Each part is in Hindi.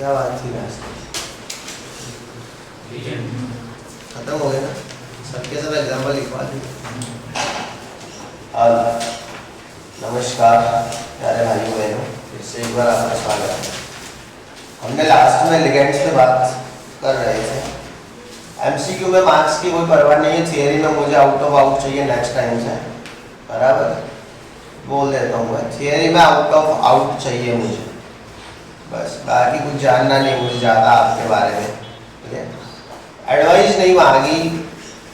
क्या बात थी लास्ट खत्म हो गया ना, सबके साथ एग्जाम्पल लिखवा दी। नमस्कार प्यारे भाइयों बहनों, फिर से एक बार आपका स्वागत है। हमने लास्ट में लिगेंड्स पे बात कर रहे थे। एमसीक्यू में मार्क्स की कोई परवाह नहीं है, थियरी में मुझे आउट ऑफ आउट चाहिए नेक्स्ट टाइम से, बराबर बोल देता हूँ मैं, थियरी में आउट ऑफ आउट चाहिए मुझे, बस बाकी कुछ जानना नहीं मुझे ज़्यादा आपके बारे में, ठीक है। एडवाइस नहीं मांगी,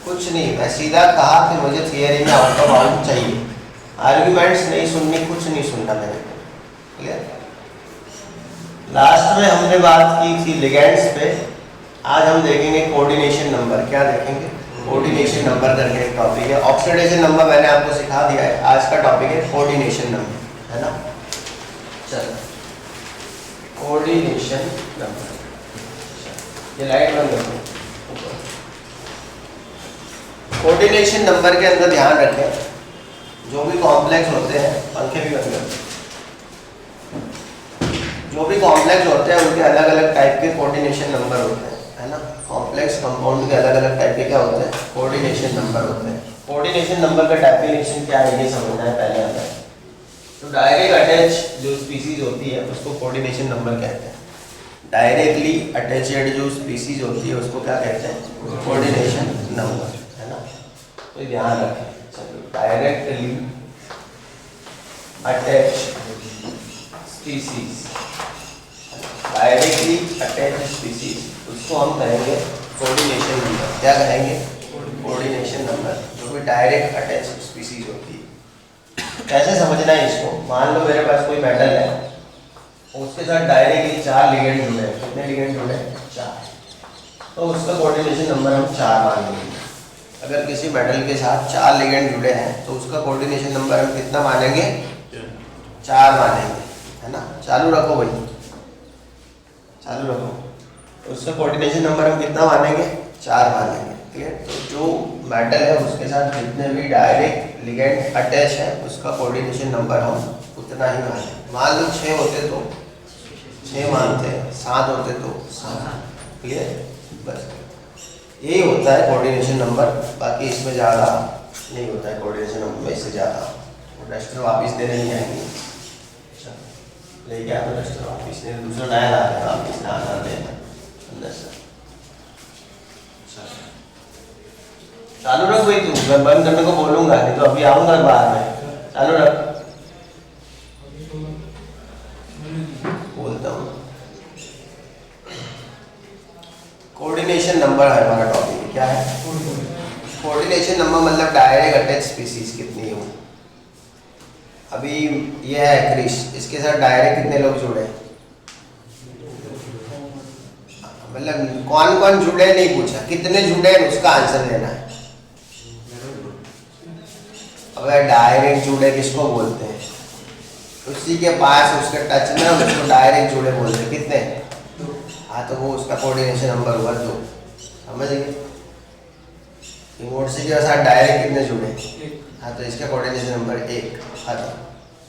कुछ नहीं, मैं सीधा कहा कि मुझे थियरी में आउट ऑफ आउट चाहिए, आर्ग्यूमेंट्स नहीं सुननी, कुछ नहीं सुनना मैंने, क्लियर। लास्ट में हमने बात की थी लिगेंड्स पे, आज हम देखेंगे कोऑर्डिनेशन नंबर। क्या देखेंगे? कोऑर्डिनेशन नंबर करके एक टॉपिक है। ऑक्सीडेशन नंबर मैंने आपको सिखा दिया है, आज का टॉपिक है कोऑर्डिनेशन नंबर, है ना। चलो कोऑर्डिनेशन नंबर, ये लाइट बंद करो। कोऑर्डिनेशन नंबर के अंदर ध्यान रखें, जो भी कॉम्प्लेक्स होते हैं, पंखे भी बंद करो, जो भी कॉम्प्लेक्स होते हैं उनके अलग अलग टाइप के कोऑर्डिनेशन नंबर होते हैं, है ना। कॉम्प्लेक्स कंपाउंड के अलग अलग टाइप के क्या होते हैं? कोऑर्डिनेशन नंबर होते हैं। कोऑर्डिनेशन नंबर का डेफिनेशन क्या है ये समझना है पहले हमें। तो डायरेक्ट अटैच जो स्पीसीज होती है उसको कोऑर्डिनेशन नंबर कहते हैं। डायरेक्टली अटैच्ड जो स्पीसीज होती है उसको क्या कहते हैं? कोऑर्डिनेशन नंबर, है ना। तो ध्यान रखें। चलो, directly attached species, directly attached species, उसको हम कहेंगे कोऑर्डिनेशन नंबर। क्या कहेंगे? Coordination number. जो भी डायरेक्ट अटैच्ड स्पीसीज होती है, कैसे समझना है इसको? मान लो मेरे पास कोई मेटल है, उसके साथ डायरेक्टली 4 लिगेंड जुड़े हैं। कितने लिगेंड जुड़े हैं? 4। तो उसका कोऑर्डिनेशन नंबर हम 4 मान लेंगे। अगर किसी मेटल के साथ 4 लिगेंड जुड़े हैं तो उसका कोऑर्डिनेशन नंबर हम कितना मानेंगे? 4 मानेंगे, है ना। चालू रखो भाई, चालू रखो। उसका कोऑर्डिनेशन नंबर हम कितना मानेंगे? 4 मानेंगे, क्लियर। तो जो मेटल है उसके साथ जितने भी डायरेक्ट लिगेंड अटैच है उसका कोऑर्डिनेशन नंबर हम उतना ही मानेंगे। मान लो 6 होते तो 6 मानते हैं, 7 होते तो 7, क्लियर। बस यही होता है कोऑर्डिनेशन नंबर, बाकी इसमें ज़्यादा नहीं होता है कोऑर्डिनेशन नंबर में, इससे ज़्यादा। डस्टर वापस देने नहीं आएंगे, लेके आओ डस्टर वापस, नहीं दूसरा नया ला रहे वापस ना आना देना अंदर से। चालू रख भाई, तू मैं बंद करने को बोलूंगा, नहीं तो अभी आऊंगा बाद में। चालू रख, बोलता हूँ। कोऑर्डिनेशन नंबर है हमारा टॉपिक। क्या है? कोऑर्डिनेशन नंबर मतलब डायरेक्ट अटैच स्पीसीज कितनी हो। अभी ये है क्रिश, इसके साथ डायरेक्ट कितने लोग जुड़े, मतलब कौन कौन जुड़े नहीं पूछा, कितने जुड़े उसका आंसर देना है। अगर डायरेक्ट जुड़े किसको बोलते हैं? उसी के पास उसके टच में उसको डायरेक्ट जुड़े बोलते हैं। कितने? हाँ, तो वो उसका कोऑर्डिनेशन नंबर हुआ 2, समझ गए। रिमोट से के साथ डायरेक्ट कितने जुड़े? हाँ, तो इसका कोऑर्डिनेशन नंबर 1। हाँ,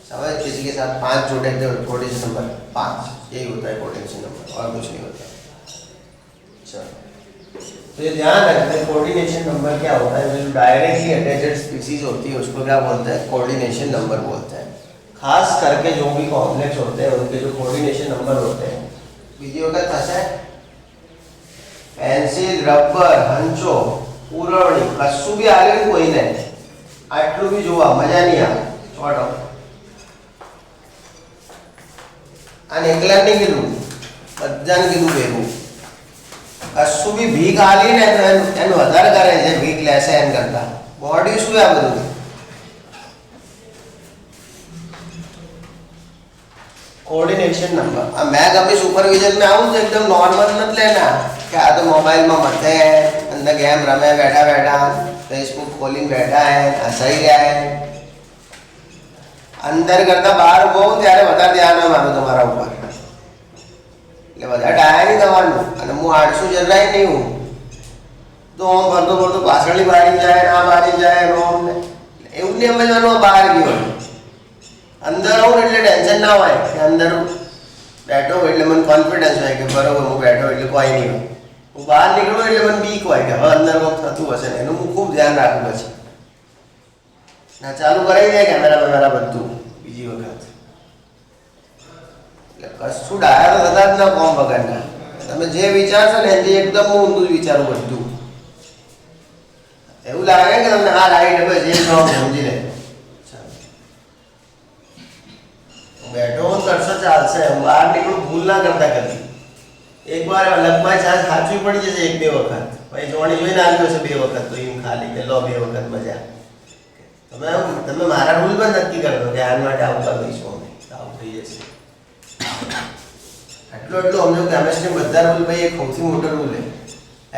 समझ। किसी के साथ 5 जुड़े तो कोऑर्डिनेशन नंबर 5। यही होता है कोऑर्डिनेशन नंबर, और कुछ नहीं होता। चलो, तो ये ध्यान रखते हैं कोऑर्डिनेशन नंबर क्या होता है। जो डायरेक्टली अटैच्ड स्पीसीज होती है उसको क्या बोलते हैं? कोऑर्डिनेशन नंबर बोलते हैं। खास करके जो भी कॉम्प्लेक्स होते हैं उनके जो कोऑर्डिनेशन नंबर होते हैं, वीडियो का थसे पेंसिल, रबर, हंचो, पूरवणी कशु भी आगे कोई नहीं, आटलू भी જોવા મજા નહીં આવે। છોડો અને એકલા નહીં કીધું, બધાને કીધું ભેગું। કશું બી ભીખ આલી ને તો એનું વધારે કરે છે, ભીખ લેશે એમ કરતા। બોડી શું આ બધું? Coordination number. अब मैं कभी सुपरविजन में आऊँ तो एकदम नॉर्मल मत लेना, क्या तो मोबाइल में मथे है, अंदर गेम रमे बैठा बैठा, फेसबुक खोली बैठा है, हंसाई रहा है। अंदर करता बाहर हो त्यारे વધારે ધ્યાન હોય મારું તમારા ઉપર, એટલે વધારે ડાયા નહીં તમારું। અને હું 800 જરાય નહીં હું, તો આમ ભરતો ભરતો પાછળની બારી જાય, ના બારી જાય, રોમ એવું નહીં સમજવાનું બહાર ગયો। અંદર આવું એટલે ટેન્શન ના હોય કે અંદર બેઠો એટલે મને કોન્ફિડન્સ હોય કે બરોબર હું બેઠો એટલે કોઈ નહીં હોય. હું બહાર નીકળું એટલે મને બીક હોય કે હવે અંદર કોક થતું હશે ને એનું હું ખૂબ ધ્યાન રાખું પછી. ના ચાલુ કરાવી દે કેમેરા બેમેરા બધું બીજી વખત. એટલે કશું ડાયા તો થતા જ ના કોમ વગરના. તમે જે વિચારશો ને એથી એકદમ હું ઊંધું જ વિચારું બધું. એવું લાગે કે તમને આ લાઈટ હવે જે સમજી લે. બેઠો હું કરશો ચાલશે. હું બહાર નીકળું ભૂલ ના કરતા કદી. એકવાર લગમાં ચાર્જ સાચવી પડી જશે એક બે વખત. પછી જોણી જોઈને આવ્યો છે બે વખત તો એમ ખાલી કે લો બે વખત મજા. તમે મારા રૂલ પણ નક્કી કરજો કે આ માટે આવું કરી દઈશું અમે આવું થઈ જશે. એટલું અમને કેમેસ્ટ્રી બધા રૂલ ભાઈ એક સૌથી મોટો રૂલ છે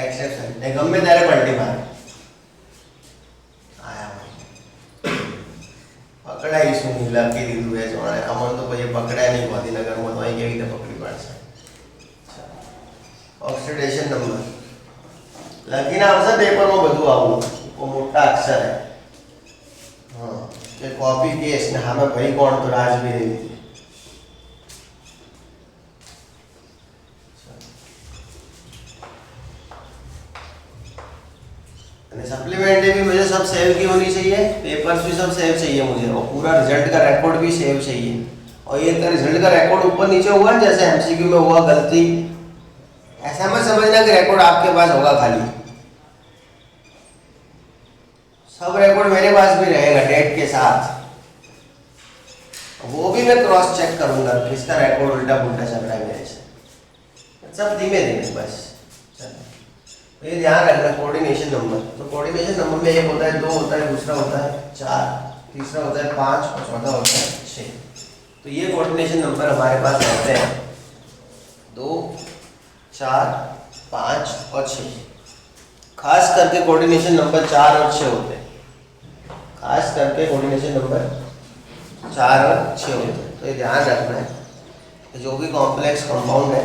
એક્સેપ્શન. એ ગમે ત્યારે પલટી મારે પકડાઈશું લખી દીધું એ જોડે. અમર તો પછી પકડાય નહીં ગાંધીનગરમાં તો અહીં કેવી રીતે પકડી પાડશે. ઓક્સિડેશન નંબર લખીને આવશે પેપરમાં બધું આવું મોટા અક્ષર હા કે કોપી કેસ ને સામે ભાઈ કોણ તો રાજબી રહી હતી. सप्लीमेंट भी मुझे सब सेव की होनी चाहिए, पेपर्स भी सब सेव चाहिए मुझे, और पूरा रिजल्ट का रिकॉर्ड भी सेव चाहिए. और ये रिजल्ट का रिकॉर्ड ऊपर नीचे हुआ जैसे एमसीक्यू में हुआ गलती, ऐसा मत समझना कि रिकॉर्ड आपके पास होगा खाली. सब रिकॉर्ड मेरे पास भी रहेगा डेट के साथ. वो भी मैं क्रॉस चेक करूंगा किसका रिकॉर्ड उल्टा पुल्टा चल रहा है मेरे से. सब धीमे धीमे बस. ये ध्यान रखना कोऑर्डिनेशन नंबर. तो कोऑर्डिनेशन नंबर में एक होता है, दो होता है, दूसरा होता है 4, तीसरा होता है 5 और चौथा होता है 6. तो ये कोऑर्डिनेशन नंबर हमारे पास रहते हैं 2, 4, 5 और 6. खास करके कोऑर्डिनेशन नंबर 4 और 6 होते हैं. खास करके कोऑर्डिनेशन नंबर 4 और 6 होते हैं. तो ये ध्यान रखना है जो भी कॉम्प्लेक्स कंपाउंड है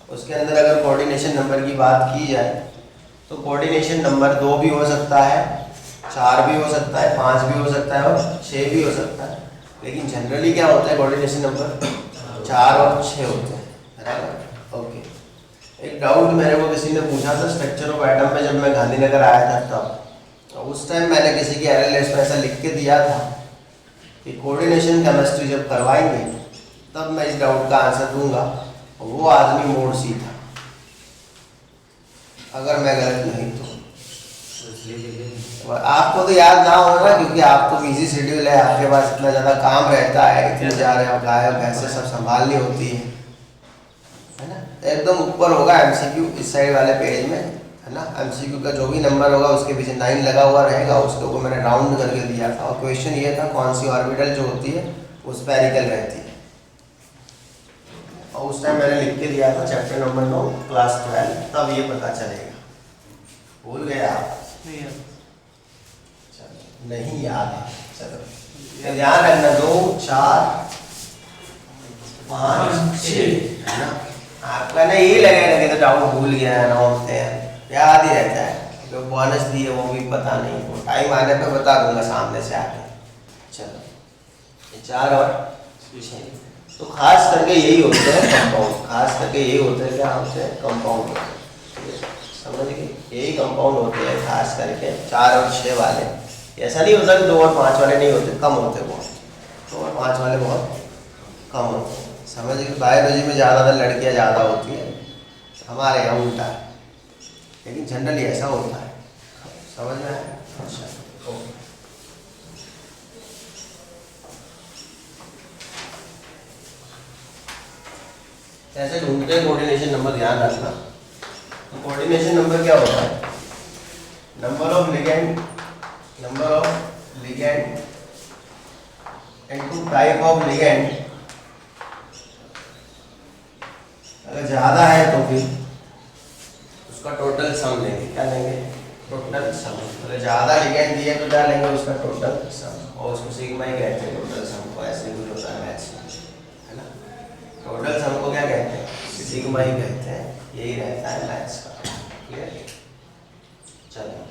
उसके अंदर अगर कोऑर्डिनेशन नंबर की बात की जाए तो कोऑर्डिनेशन नंबर 2 भी हो सकता है, 4 भी हो सकता है, 5 भी हो सकता है और 6 भी हो सकता है. लेकिन जनरली क्या होता है कोऑर्डिनेशन नंबर 4 और 6 होते हैं. बराबर. ओके. एक डाउट मेरे को किसी ने पूछा था स्ट्रक्चर ऑफ एटम में जब मैं गांधीनगर आया था तब. तो उस टाइम मैंने किसी की एलएलएस में ऐसा लिख के दिया था कि कोऑर्डिनेशन केमिस्ट्री जब करवाएंगे तब मैं इस डाउट का आंसर दूंगा. वो आदमी मोड़ सी था अगर मैं गलत नहीं तो. आपको तो याद ना होगा क्योंकि आपको बिजी शेड्यूल है, आपके पास इतना ज़्यादा काम रहता है, इतने जा रहे हो गाय भैंसे सब संभालनी होती है ना. एकदम ऊपर होगा एमसीक्यू इस साइड वाले पेज में है ना. एमसीक्यू का जो भी नंबर होगा उसके पीछे 9 लगा हुआ रहेगा. उसके ऊपर मैंने राउंड करके दिया था और क्वेश्चन ये था कौन सी ऑर्बिटल जो होती है वो स्फेरिकल रहती है. और उस टाइम मैंने लिख के दिया था चैप्टर नंबर 9 क्लास 12. तब ये पता चलेगा. भूल गए आप? नहीं याद है. चलो ध्यान रखना 2, 4, 5, 6 है ना. आपका ना ये लगेगा कि तो डाउट भूल गया है ना होते हैं याद ही रहता है. जो बोनस दिए वो भी पता नहीं, वो टाइम आने पे बता दूंगा सामने से आके. चलो ये 4 और 6. तो खास करके यही होते हैं कंपाउंड. खास करके यही होते हैं क्या होते हैं कंपाउंड होते हैं. समझ गए. यही कंपाउंड होते हैं खास करके 4 और 6 वाले. ऐसा नहीं होता कि 2 और 5 वाले नहीं होते, कम होते बहुत. 2 और 5 वाले बहुत कम होते हैं. समझ गए. बायोलॉजी में ज़्यादातर लड़कियाँ ज़्यादा होती है, हमारे यहाँ उल्टा है, लेकिन जनरली ऐसा होता है. समझ में आया? अच्छा ओके. ऐसे ढूंढते हैं कोऑर्डिनेशन नंबर. ध्यान रखना. तो कोऑर्डिनेशन नंबर क्या होता है? Number of ligand into type of ligand. अगर ज़्यादा है तो फिर उसका टोटल सम लेंगे. क्या लेंगे? Total sum. अगर ज़्यादा लिगेंड दिए तो क्या लेंगे? उसका टोटल सम. और उसको सिग्मा ही कहते हैं टोटल सम को. ऐसे कुछ होता है मैथ्स में है ना. टोटल सम को क्या कहते हैं? सिग्मा ही कहते हैं. यही रहता है मैथ्स का. क्लियर. चलो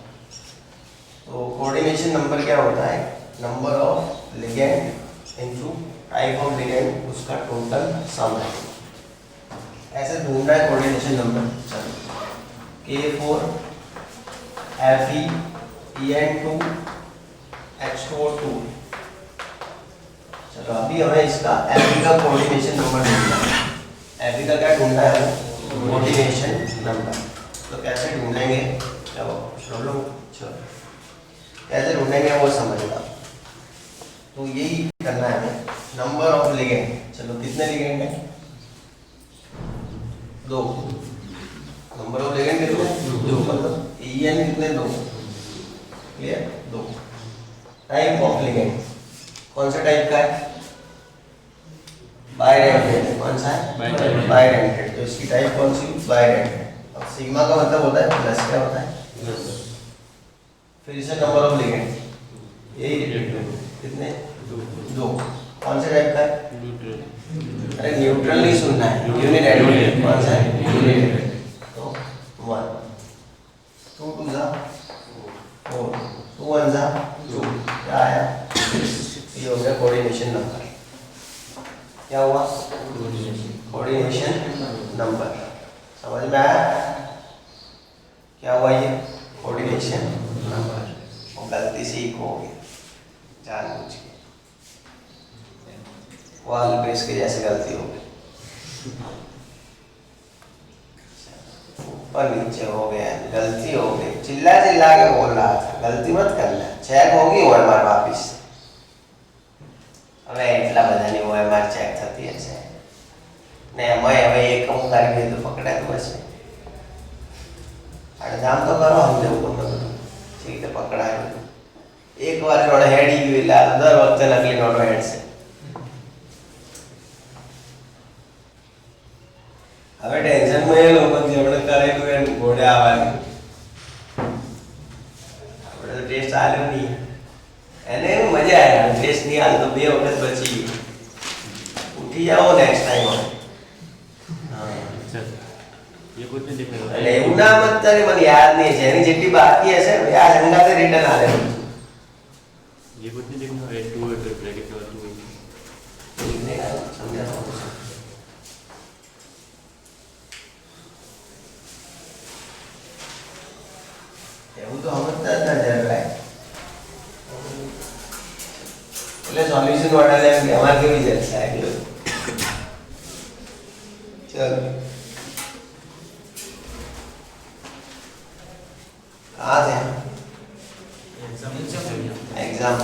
तो कोऑर्डिनेशन नंबर क्या होता है? Number of ligand into type of ligand उसका टोटल सम है. ऐसे ढूंढना है कोऑर्डिनेशन नंबर। चलो K4 FeEN2 H2O2। चलो अभी हमें इसका Fe का कोऑर्डिनेशन नंबर ढूंढना है। Fe का क्या ढूंढना है? Coordination number. तो कैसे ढूंढेंगे? चलो प्रॉब्लम चलो कैसे ढूंढेंगे वो समझना। तो यही करना है हमें। Number of ligand. चलो कितने लिगेंड हैं? 2। नंबर ऑफ लिगेंड कितने? 2। मतलब EN कितने? 2। क्लियर? 2। टाइप ऑफ लिगेंड कौन सा टाइप का है? बाइडेंटेड। कौन सा है? बाइडेंटेड। तो इसकी टाइप कौन सी? बाइडेंटेड। अब सिग्मा का मतलब होता है प्लस। क्या होता है? फिर इसे नंबर ऑफ लिगेंड यही कितने? 2। कौन से टाइप का है? अरे न्यूट्रल नहीं सुनना है, यूनिडेंटेड। कौन सा है? यूनिडेंटेड। तो 1 2 2 जा 4 2 1 जा 2। क्या आया? ये हो गया कोऑर्डिनेशन नंबर। क्या हुआ? Coordination number. समझ में आया? क्या हुआ ये? Coordination number. और गलती से ही हो गया जानबूझ के, वाल पेश के जैसे गलती हो गई, ऊपर नीचे हो गया, गलती हो गई। चिल्ला चिल्ला के बोल रहा था गलती मत करना। चेक होगी OMR वापिस। હવે એટલા બધાની OMR ચેક થતી હશે ને એમાં હવે એક અમુક તારીખે તો પકડાતું હશે। અડધામ તો કરો સમજાવું તમને બધું જે રીતે પકડાયું। એક વાર જોડે હેડી ગયું એટલે આ દર વખતે નકલી નોટો હેડશે। હવે ટેન્શનમાં એ લોકો જેમણે કરેલું એને ઘોડે આવવાની। આપણે તો ટેસ્ટ આલ્યો નહીં, એને મજા આવી। ટેસ્ટ નહીં આલ તો 2 વખત બચી ગયું। ઉઠી જાઓ નેક્સ્ટ ટાઈમ હવે। એટલે એવું ના મત કરે મને યાદ નહીં છે એની જેટલી બાકી હશે આ સંગાતે રિટર્ન આલે। ये कुछ नहीं देखना है 2 ब्रैकेट और 2 समझा એવું તો સમજતા જ ના જરા। એટલે સોલ્યુશન વાળા લે કે અમાર કેવી જલસા है। चलो कहाँ थे? एग्जाम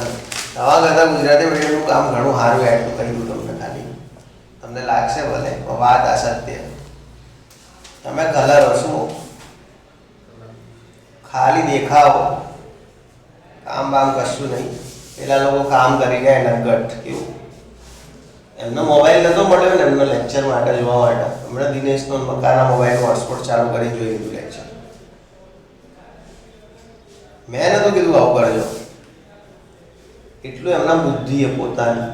दवा करता गुजराती मीडियमનું કામ ઘણું સારું એટલું કહી દઉં તમને। ખાલી તમને લાગશે ભલે વાત અસત્ય। તમે કલર હશો ખાલી દેખાવો, કામ બામ કશું નહીં। પેલા લોકો કામ કરી ગયા નગટ કેવું એમનો મોબાઈલ નતો મળ્યો ને એમનો લેક્ચર માટે જોવા માટે। હમણાં દિનેશનો મકાના મોબાઈલનો હોટસ્પોટ ચાલુ કરી જોઈ લીધું લેક્ચર। મેં નતું કીધું આવું કરજો, એટલું એમના બુદ્ધિ એ પોતાની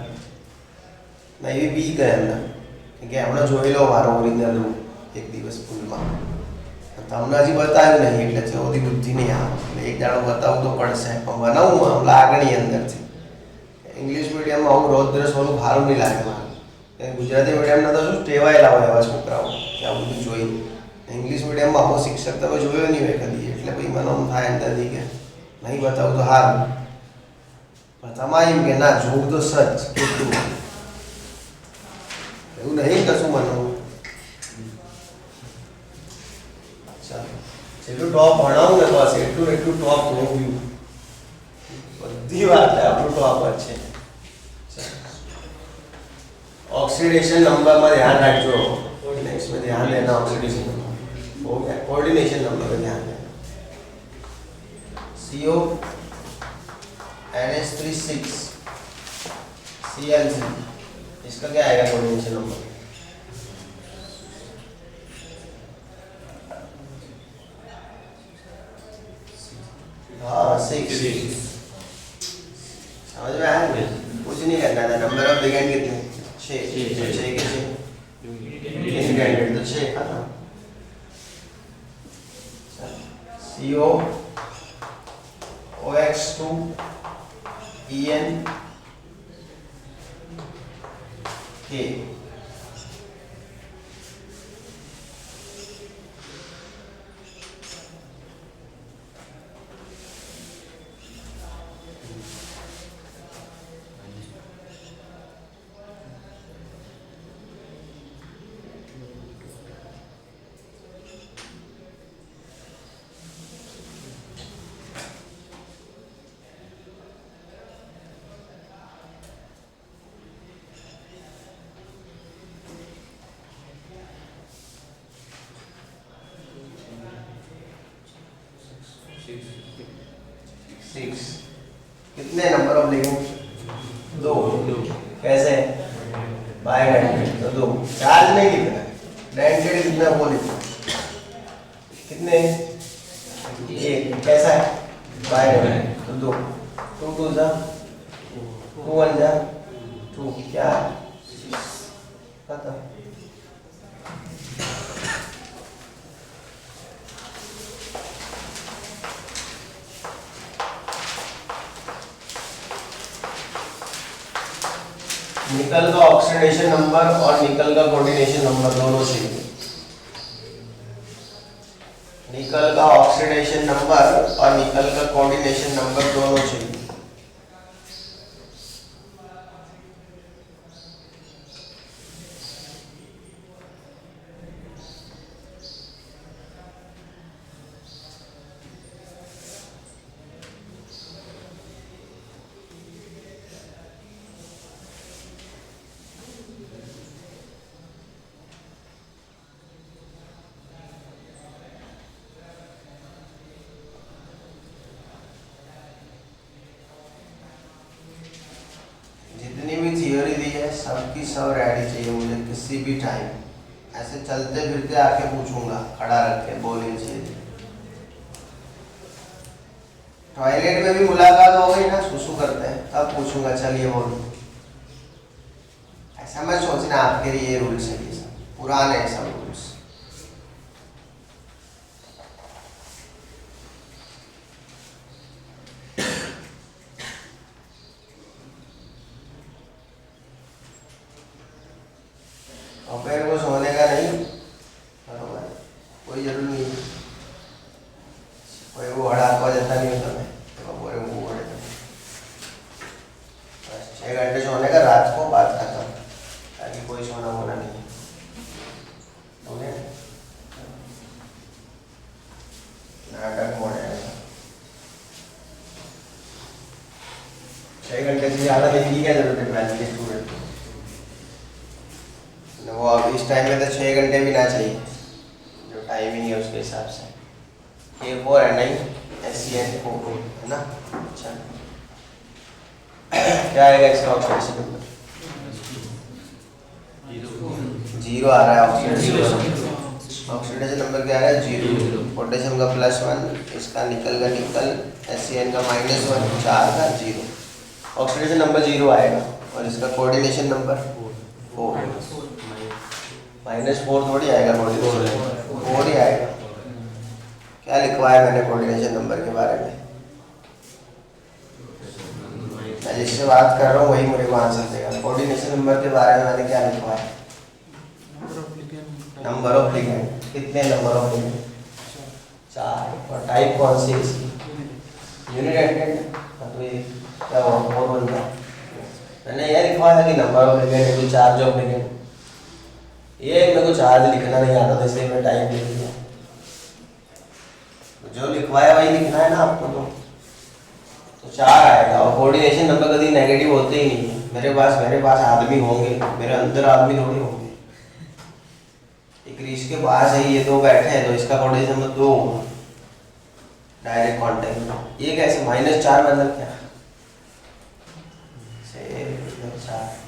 ના એવી બી કહે એમને કે એમણે જોઈ લો મારો ઓરિજિનલ રૂપ એક દિવસ સ્કૂલમાં। તમને હજી બતાવ્યું નહીં એટલે ચોથી બુદ્ધિ નહીં આવે એટલે એક દાડો બતાવવું તો પડશે। પણ બનાવું આમ લાગણી અંદરથી। ઇંગ્લિશ મીડિયમમાં આવું રૌદ્ર સ્વરૂપ સારું નહીં લાગે મારે। ગુજરાતી મીડિયમના તો શું ટેવાયેલા હોય એવા છોકરાઓ કે આ બધું જોઈ। ઇંગ્લિશ મીડિયમમાં આવો શિક્ષક તમે જોયો નહીં હોય કદી એટલે ભાઈ મને આમ થાય અંદરથી કે નહીં બતાવું તો સારું। પણ તમારે એમ કે ના જોવું તો સચ કેટલું એવું નહીં કશું મને। ચાલો જેટલું ટોપ ભણાવું ને બસ એટલું એટલું ટોપ હોવું બધી વાત આપણું ટોપ જ છે। ऑक्सीडेशन नंबर में ध्यान रखो। इसमें ध्यान देना ऑक्सीडेशन नंबर हो गया। कोऑर्डिनेशन नंबर में ध्यान देना। CO NH36 CL3 इसका क्या आएगा कोऑर्डिनेशन नंबर? हाँ 6। समझ में आया? कुछ नहीं करना था। नंबर ऑफ लिगेंड कितने? 6 के 6 इंडिपेंडेंट तो 6 खत्म। CO OX2 EN K कितने नंबर ऑफ लिगेंड? 2। कैसे? बाय डेंटेड तो 2। चार्ज में कितना? डेंटेड कितना वो लिखो कितने? 1। कैसा है? बाय डेंटेड तो 2। 2 2 जा 2 1 जा 2 क्या है? खत्म। निकल का ऑक्सीडेशन नंबर और निकल का कोऑर्डिनेशन नंबर दोनों चाहिए। निकल का ऑक्सीडेशन नंबर और निकल का कोऑर्डिनेशन नंबर दोनों चाहिए। थियोरी दी है सबकी सब रेडी चाहिए मुझे किसी भी टाइम। ऐसे चलते फिरते आके पूछूंगा खड़ा रख के बोलनी चाहिए। टॉयलेट में भी मुलाकात हो गई ना सुसु करते हैं तब पूछूंगा चलिए बोलो। ऐसा मैं सोचना आपके लिए रूल्स है ये सब पुराने सब रूल्स। और फिर वो सोने का नहीं बराबर कोई जरूर नहीं कोई वो हड़ापा जैसा नहीं होता मैं तो बोले वो बड़े बस 6 घंटे सोने का रात को बात खत्म ताकि कोई सोना होना नहीं है नाटक मोड़ है 6 घंटे से ज़्यादा लेने की क्या जरूरत है ट्वेल्थ के स्टूडेंट को। वो अब इस टाइम में तो 6 घंटे भी ना चाहिए जो टाइमिंग है उसके हिसाब से। K4 है नहीं SCN4 है ना। अच्छा क्या आएगा इसका ऑक्सीडेशन नंबर? 0 आ रहा है ऑक्सीडेशन नंबर क्या आ रहा है? 0। पोटेशियम का +1 इसका निकल का निकल SCN का -1 4 का 0। ऑक्सीडेशन नंबर 0 आएगा और इसका कोऑर्डिनेशन नंबर 4 -4 थोड़ी आएगा कोऑर्डिनेशन 4 ही आएगा। क्या लिखवाया मैंने कोऑर्डिनेशन नंबर के बारे में? मैं जिससे बात कर रहा हूँ वही मुझे को आंसर देगा। कोऑर्डिनेशन नंबर के बारे में मैंने क्या लिखवाया? Number of ligand. कितने नंबर ऑफ लिगेंड? 4। और टाइप कौन सी इसकी? यूनिडेंटेड। तो ये क्या हुआ 4 बन गया। मैंने यह लिखवाया कि number of ligand to charge of ligand. ये मेरे को चार्ज लिखना नहीं आता था इसलिए मैं टाइप लिख दिया। जो लिखवाया वही लिखना है ना आपको तो 4 आएगा। और कोऑर्डिनेशन नंबर कभी नेगेटिव होते ही नहीं है। मेरे पास आदमी होंगे मेरे अंदर आदमी थोड़ी होंगे। एक रीच के पास है ये 2 बैठे हैं तो इसका कोऑर्डिनेशन नंबर 2 होगा डायरेक्ट कांटेक्ट। ये कैसे -4 मतलब क्या? 4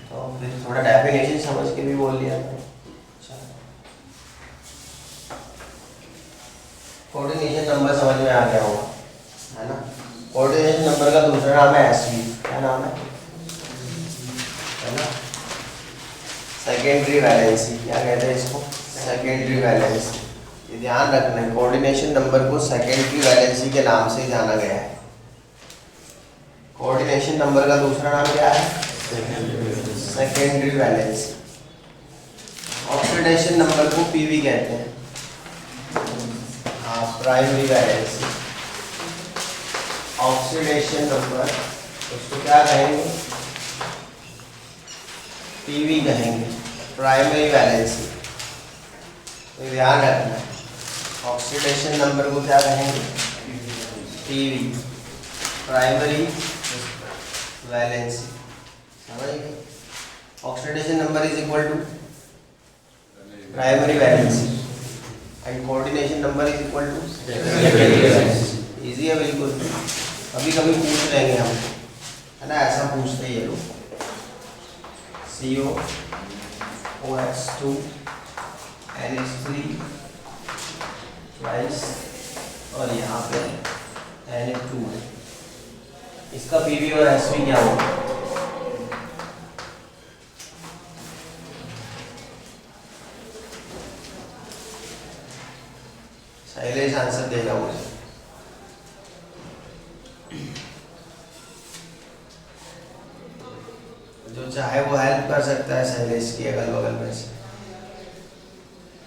तो फिर थोड़ा डेफिनेशन समझ के भी बोल लिया था। कोऑर्डिनेशन नंबर समझ में आ गया होगा है ना। कोऑर्डिनेशन नंबर का दूसरा नाम है SV। क्या नाम है ना? Secondary valency. क्या कहते हैं इसको? Secondary valency. ये ध्यान रखना है कोऑर्डिनेशन नंबर को सेकेंडरी वैलेंसी के नाम से जाना गया है। कोऑर्डिनेशन नंबर का दूसरा नाम क्या है? Secondary valency. ऑक्सीडेशन नंबर को PV कहते हैं। हाँ प्राइमरी वैलेंसी। ऑक्सीडेशन नंबर उसको क्या कहेंगे? PV कहेंगे। प्राइमरी वैलेंसी तो ध्यान रखना है ऑक्सीडेशन नंबर को क्या कहेंगे? PV primary valency. समझ गए? Oxidation number is equal to primary valency and coordination number is equal to secondary valency. Easy है बिल्कुल। कभी कभी पूछ लेंगे हम, है ना, ऐसा पूछते ही ये लोग। COOH2 NH3 ट्वाइस और यहाँ पे NH2 है। इसका PV और SV क्या होगा? शैलेश आंसर देगा मुझे। जो चाहे वो हेल्प कर सकता है शैलेश की अगल बगल में से।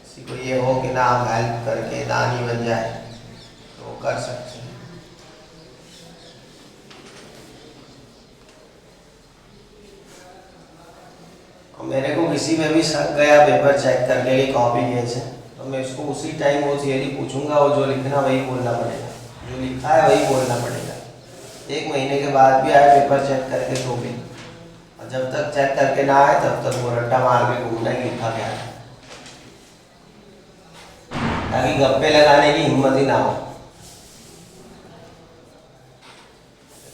किसी को ये हो कि ना आप हेल्प करके दानी बन जाए तो वो कर सकते हैं। और मेरे को किसी में भी शक गया पेपर चेक करने की कॉपी कैसे, तो मैं उसको उसी टाइम वो थियरी पूछूंगा, वो जो लिखना वही बोलना पड़ेगा, जो लिखा है वही बोलना पड़ेगा। 1 महीने के बाद भी आए पेपर चेक करके तो भी, और जब तक चेक करके ना आए तब तक वो रट्टा मार के घूमना ही लिखा गया है, ताकि गप्पे लगाने की हिम्मत ही ना हो।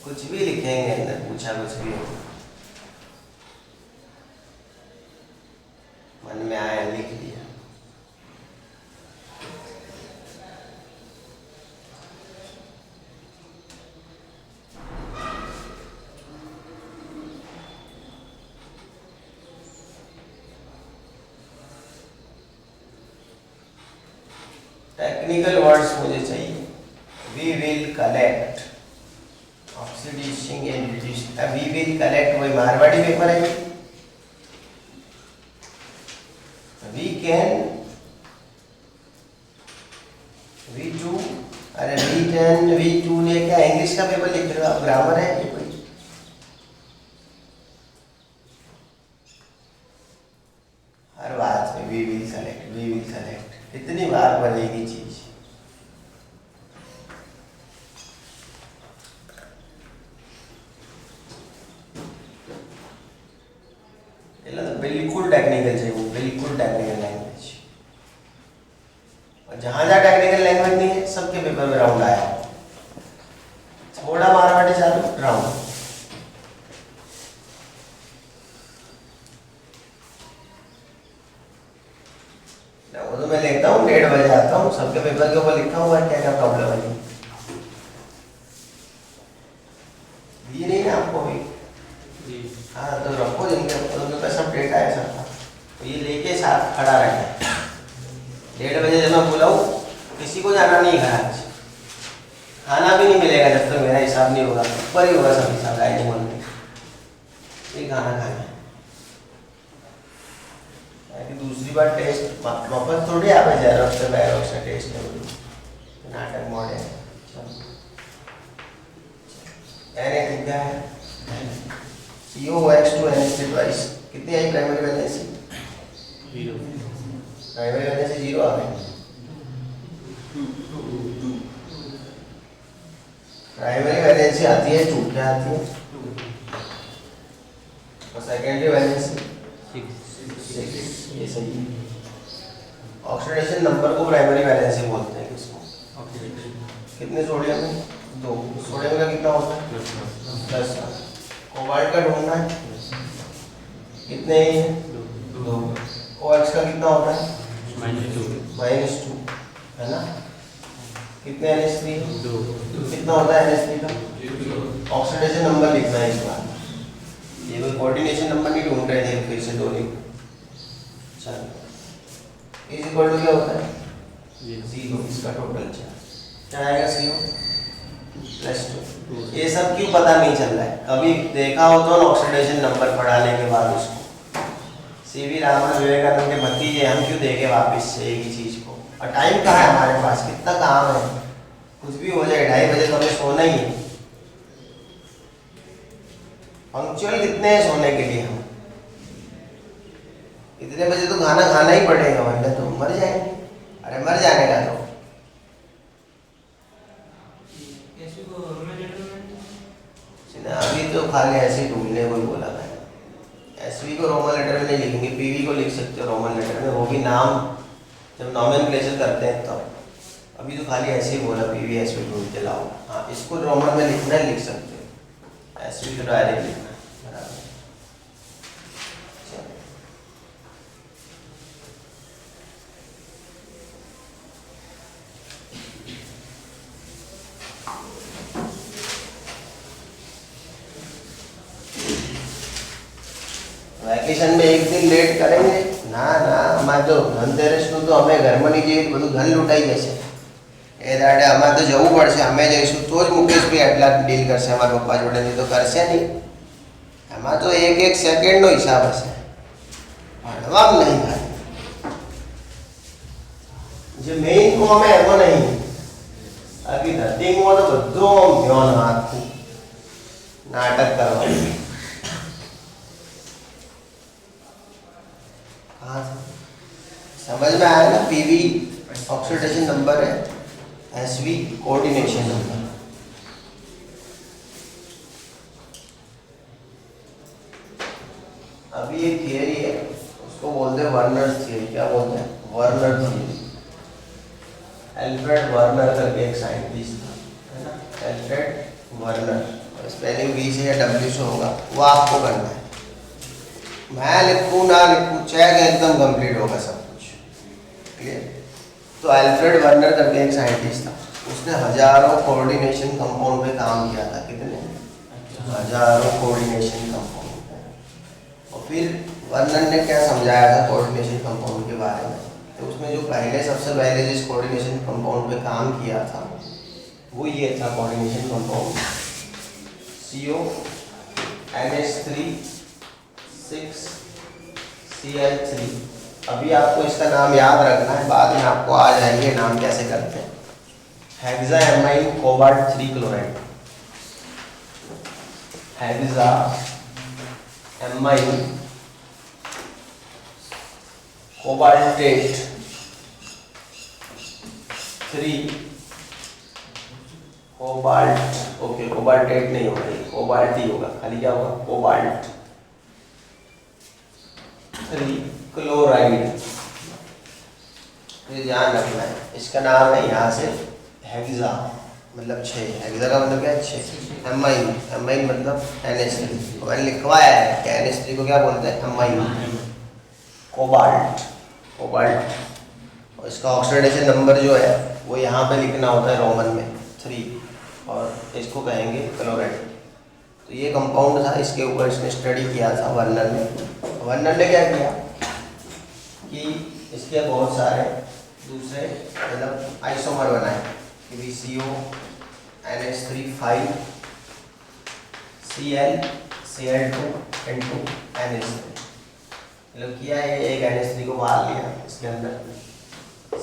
कुछ भी लिखेंगे अंदर, पूछा कुछ भी हो, मन में आया लिख दिया। टेक्निकल वर्ड्स मुझे चाहिए। We will collect oxidation and reduce. We will collect वही मारवाड़ी पेपर है। वी कैन, वी टू, अरे वी कैन, वी टू ने क्या इंग्लिश का पेपर लिख रहे हो आप? ग्रामर है ये कोई? हर बात में we will collect, we will collect, कितनी बार बनेगी चीज। तो बिल्कुल टेक्निकल चाहिए, बिल्कुल टेक्निकल लैंग्वेज। और जहां जहां टेक्निकल लैंग्वेज नहीं है सबके पेपर में राउंड आया, थोड़ा मारवाड़ी चालू राउंड। वो तो मैं लेता हूँ 1:30 बजे आता हूँ, सबके पेपर के ऊपर लिखा हुआ है, क्या क्या प्रॉब्लम है। ये नहीं ना आपको भी? हाँ तो रखो, जिनके पास सब डेटा है सबका, तो ये लेके साथ खड़ा रहना। 1:30 बजे जब मैं बुलाऊँ, किसी को जाना नहीं घर आज, खाना भी नहीं मिलेगा जब तक मेरा हिसाब नहीं होगा, ऊपर ही होगा सब हिसाब डाइनिंग हॉल में, ये खाना खाना है। दूसरी बार टेस्ट वापस थोड़ी आवे जेरोक्स से बैरोक्स से टेस्ट है, नाटक मॉडल। एन क्या है? COOH2 NH3 ट्वाइस, कितनी आई प्राइमरी वैलेंसी? 0। प्राइमरी वैलेंसी 0 आ गई। प्राइमरी वैलेंसी आती है 2, क्या आती है? और सेकेंडरी वैलेंसी 6, ये सही है। ऑक्सीडेशन नंबर को प्राइमरी वैलेंसी बोलते हैं किसको? कितने सोडियम में? 2। सोडियम का कितना होता है? 10। कोबाल्ट का ढूंढना है, कितने ही है? 2। OH का कितना होता है? -2 है ना। कितने NH3? 2। कितना होता है NH3 का? ऑक्सीडेशन नंबर लिखना है इस बार, ये कोई कोऑर्डिनेशन नंबर नहीं ढूंढ रहे थे, फिर से 2 लिख। चलो इज इक्वल टू क्या होता है? 0। इसका टोटल क्या आएगा? 0 + 2। ये सब क्यों पता नहीं चल रहा है? कभी देखा हो तो ऑक्सीडेशन नंबर पढ़ाने के बाद उसको, CV रामन विवेकानंद के भतीजे, हम क्यों देखे वापस से एक ही चीज को? और टाइम कहाँ है हमारे पास, कितना काम है, कुछ भी हो जाए 2:30 बजे तो हमें सोना ही है। पंक्चुअल कितने हैं सोने के लिए हम? इतने बजे तो खाना खाना ही पड़ेगा, वरना तो मर जाएंगे। अरे मर जाने का तो अभी तो खाली ऐसे ढूंढने को बोला मैंने। SV को रोमन लेटर में नहीं लिखेंगे, PV को लिख सकते हो रोमन लेटर में, वो भी नाम जब नॉमेनक्लेचर करते हैं तब। अभी तो खाली ऐसे ही बोला PV ढूंढ के लाओ। हाँ, इसको रोमन में लिखना है, लिख सकते हो, SV तो डायरेक्ट लिखना है, बराबर। चलो વેકેશન में एक दिन लेट करेंगे ना ना, અમારે તો ધનતેરસનું તો અમે ઘરમાં નહીં જઈએ, બધું ધન લૂંટાઈ જશે એ દાડે અમારે તો જવું પડશે, અમે જઈશું તો જ મુકેશભાઈ આટલા ડીલ કરશે અમારા પપ્પા જોડે, નહીં તો કરશે નહીં। એમાં તો એક એક સેકન્ડનો હિસાબ હશે, ભણવામાં નહીં થાય। જે મેઇન કોમ હે એમાં નહીં, બાકી ધતિંગમાં તો બધું ધ્યાન હાથથી નાટક કરવાનું। हाँ समझ में आया ना? PV ऑक्सीडेशन नंबर है, SV कोऑर्डिनेशन नंबर। अभी ये थियरी है, उसको बोलते हैं वर्नर्स थियरी। क्या बोलते हैं? Werner theory. एल्फ्रेड वर्नर करके एक साइंटिस्ट था, है ना, एल्फ्रेड वर्नर। स्पेलिंग V से या W से होगा, वो आपको करना है। मैं लिखूँ ना लिखूँ, चेक एकदम कंप्लीट होगा सब कुछ, क्लियर? तो एल्फ्रेड वर्नर करके एक साइंटिस्ट था, उसने हजारों कोऑर्डिनेशन कंपाउंड पे काम किया था। कितने? हजारों कोऑर्डिनेशन कंपाउंड पे। और फिर वर्नर ने क्या समझाया था कोऑर्डिनेशन कंपाउंड के बारे में? तो उसमें जो सबसे पहले जिस कोऑर्डिनेशन कंपाउंड पे काम किया था वो ये था कोऑर्डिनेशन कंपाउंड CONH3 6Cl3। अभी आपको इसका नाम याद रखना है, बाद में आपको आ जाएंगे नाम कैसे करते हैं। Hexaammine cobalt 3 chloride, hexaammine cobaltate 3 cobalt, okay cobaltate नहीं होगा, ये कोबाल्ट ही होगा, खाली क्या होगा? Cobalt 3 chloride. तो ध्यान रखना है, इसका नाम है यहाँ से हेक्सा, मतलब 6। हेक्सा का मतलब क्या है? 6। एमाइन, एमाइन मतलब NH3। मैंने लिखवाया है कि NH3 को क्या बोलते हैं? एमाइन। Cobalt, cobalt. और इसका ऑक्सीडेशन नंबर जो है वो यहाँ पे लिखना होता है रोमन में 3, और इसको कहेंगे क्लोराइड। तो ये कंपाउंड था, इसके ऊपर इसने स्टडी किया था वर्नर ने। वर्नर ने क्या किया कि इसके बहुत सारे दूसरे मतलब आइसोमर बनाए, CO NH3 5 Cl Cl2 N2 NH3। मतलब किया है, एक NH3 को बाहर लिया, इसके अंदर